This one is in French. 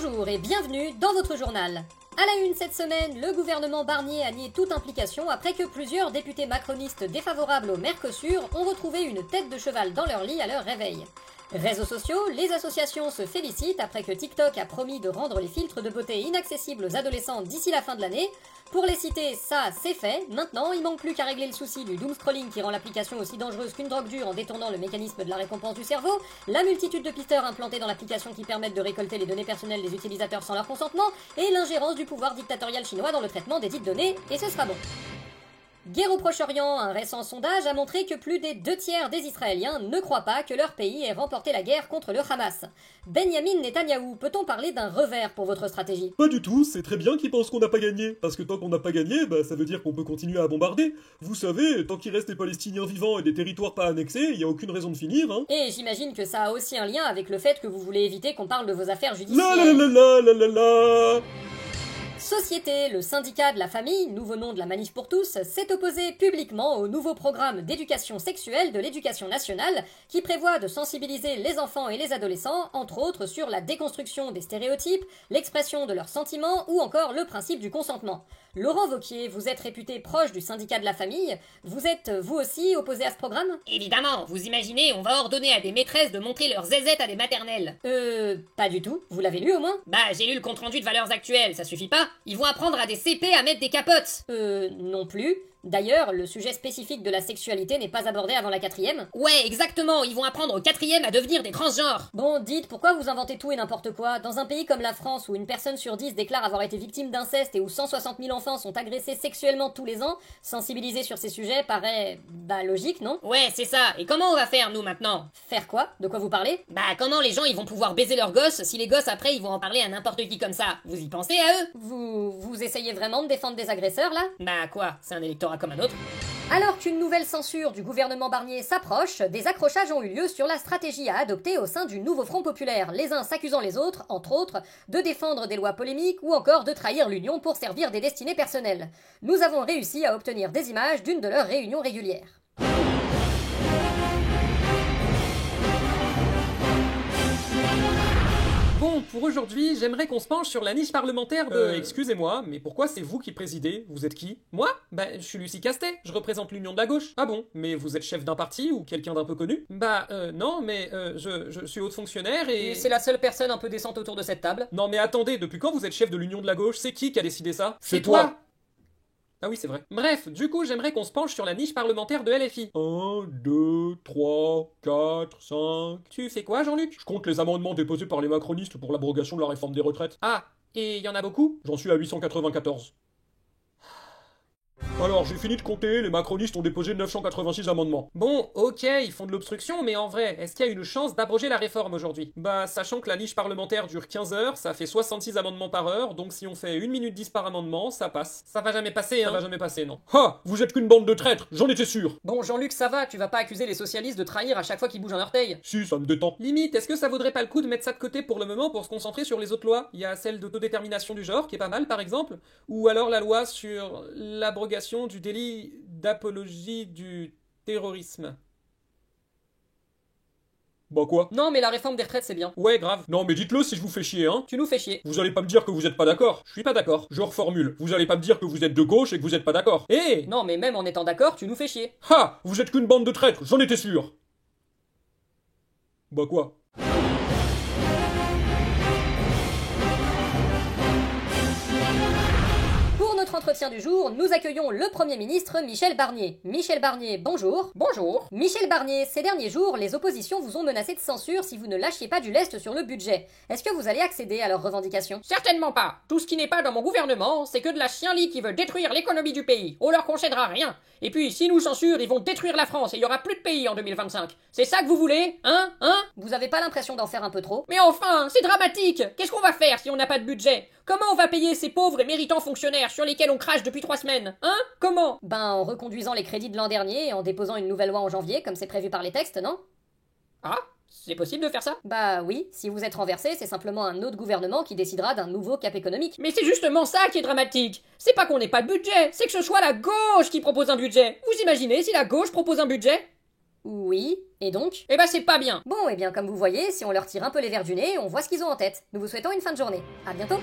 Bonjour et bienvenue dans votre journal. À la une cette semaine, le gouvernement Barnier a nié toute implication après que plusieurs députés macronistes défavorables au Mercosur ont retrouvé une tête de cheval dans leur lit à leur réveil. Réseaux sociaux, les associations se félicitent après que TikTok a promis de rendre les filtres de beauté inaccessibles aux adolescents d'ici la fin de l'année. Pour les citer, ça c'est fait. Maintenant, il manque plus qu'à régler le souci du doom scrolling qui rend l'application aussi dangereuse qu'une drogue dure en détournant le mécanisme de la récompense du cerveau, la multitude de pisteurs implantés dans l'application qui permettent de récolter les données personnelles des utilisateurs sans leur consentement, et l'ingérence du pouvoir dictatorial chinois dans le traitement des dites données, et ce sera bon. Guerre au Proche-Orient, un récent sondage a montré que plus des 2/3 des Israéliens ne croient pas que leur pays ait remporté la guerre contre le Hamas. Benyamin Netanyahou, peut-on parler d'un revers pour votre stratégie? Pas du tout, c'est très bien qu'ils pensent qu'on n'a pas gagné, parce que tant qu'on n'a pas gagné, ça veut dire qu'on peut continuer à bombarder. Vous savez, tant qu'il reste des Palestiniens vivants et des territoires pas annexés, il y a aucune raison de finir, hein. Et j'imagine que ça a aussi un lien avec le fait que vous voulez éviter qu'on parle de vos affaires judiciaires. La la la la la la la. Société, le syndicat de la famille, nouveau nom de la Manif pour tous, s'est opposé publiquement au nouveau programme d'éducation sexuelle de l'éducation nationale qui prévoit de sensibiliser les enfants et les adolescents, entre autres sur la déconstruction des stéréotypes, l'expression de leurs sentiments ou encore le principe du consentement. Laurent Wauquiez, vous êtes réputé proche du syndicat de la famille, vous êtes vous aussi opposé à ce programme? Évidemment, vous imaginez, on va ordonner à des maîtresses de montrer leurs zézettes à des maternelles. Pas du tout, vous l'avez lu au moins? J'ai lu le compte-rendu de valeurs actuelles, ça suffit pas? Ils vont apprendre à des CP à mettre des capotes. Non plus. D'ailleurs, le sujet spécifique de la sexualité n'est pas abordé avant la 4e. Ouais, exactement, ils vont apprendre au 4e à devenir des transgenres. Bon, dites, pourquoi vous inventez tout et n'importe quoi? Dans un pays comme la France, où une personne sur 10 déclare avoir été victime d'inceste et où 160 000 enfants sont agressés sexuellement tous les ans, sensibiliser sur ces sujets paraît... logique, non? Ouais, c'est ça, et comment on va faire, nous, maintenant? Faire quoi? De quoi vous parlez? Comment les gens, ils vont pouvoir baiser leurs gosses si les gosses, après, ils vont en parler à n'importe qui comme ça? Vous y pensez à eux? Vous essayez vraiment de défendre des agresseurs, là? Quoi? C'est un électorat comme un autre? Alors qu'une nouvelle censure du gouvernement Barnier s'approche, des accrochages ont eu lieu sur la stratégie à adopter au sein du nouveau Front populaire, les uns s'accusant les autres, entre autres, de défendre des lois polémiques ou encore de trahir l'Union pour servir des destinées personnelles. Nous avons réussi à obtenir des images d'une de leurs réunions régulières. Bon, pour aujourd'hui, j'aimerais qu'on se penche sur la niche parlementaire de... Excusez-moi, mais pourquoi c'est vous qui présidez? Vous êtes qui? Moi? Je suis Lucie Castet, je représente l'Union de la gauche. Ah bon? Mais vous êtes chef d'un parti ou quelqu'un d'un peu connu? Non, mais je suis haute fonctionnaire et... C'est la seule personne un peu décente autour de cette table. Non mais attendez, depuis quand vous êtes chef de l'Union de la gauche? C'est qui a décidé ça? C'est toi. Ah oui, c'est vrai. Bref, du coup, j'aimerais qu'on se penche sur la niche parlementaire de LFI. 1, 2, 3, 4, 5... Tu fais quoi, Jean-Luc? Je compte les amendements déposés par les macronistes pour l'abrogation de la réforme des retraites. Ah, et y en a beaucoup? J'en suis à 894. Alors, j'ai fini de compter, les macronistes ont déposé 986 amendements. Bon, ok, ils font de l'obstruction, mais en vrai, est-ce qu'il y a une chance d'abroger la réforme aujourd'hui? Sachant que la niche parlementaire dure 15 heures, ça fait 66 amendements par heure, donc si on fait 1 minute 10 par amendement, ça passe. Ça va jamais passer, hein? Ça va jamais passer, non. Ha! Vous êtes qu'une bande de traîtres, j'en étais sûr! Bon, Jean-Luc, ça va, tu vas pas accuser les socialistes de trahir à chaque fois qu'ils bougent un orteil. Si, ça me détend. Limite, est-ce que ça vaudrait pas le coup de mettre ça de côté pour le moment pour se concentrer sur les autres lois? Il y a celle d'autodétermination du genre, qui est pas mal, par exemple, ou alors la loi sur l'abrogation du délit d'apologie du terrorisme. Quoi? Non, mais la réforme des retraites, c'est bien. Ouais, grave. Non, mais dites-le si je vous fais chier, hein. Tu nous fais chier. Vous allez pas me dire que vous êtes pas d'accord. Je suis pas d'accord. Je reformule. Vous allez pas me dire que vous êtes de gauche et que vous êtes pas d'accord. Non, mais même en étant d'accord, tu nous fais chier. Ha! Vous êtes qu'une bande de traîtres, j'en étais sûr. Quoi? Pour notre entretien du jour, nous accueillons le Premier ministre Michel Barnier. Michel Barnier, bonjour. Bonjour. Michel Barnier, ces derniers jours, les oppositions vous ont menacé de censure si vous ne lâchiez pas du lest sur le budget. Est-ce que vous allez accéder à leurs revendications? Certainement pas. Tout ce qui n'est pas dans mon gouvernement, c'est que de la chienlit qui veut détruire l'économie du pays. On leur concédera rien. Et puis, s'ils nous censurent, ils vont détruire la France et il y aura plus de pays en 2025. C'est ça que vous voulez? Hein? Vous avez pas l'impression d'en faire un peu trop? Mais enfin, c'est dramatique. Qu'est-ce qu'on va faire si on n'a pas de budget? Comment on va payer ces pauvres et méritants fonctionnaires sur lesquels on crache depuis 3 semaines? Comment? En reconduisant les crédits de l'an dernier et en déposant une nouvelle loi en janvier, comme c'est prévu par les textes, non? Ah, c'est possible de faire ça? Oui, si vous êtes renversé, c'est simplement un autre gouvernement qui décidera d'un nouveau cap économique. Mais c'est justement ça qui est dramatique. C'est pas qu'on n'ait pas de budget, c'est que ce soit la gauche qui propose un budget. Vous imaginez si la gauche propose un budget? Oui, et donc? Eh ben c'est pas bien. Bon, et bien comme vous voyez, si on leur tire un peu les verres du nez, on voit ce qu'ils ont en tête. Nous vous souhaitons une fin de journée. À bientôt!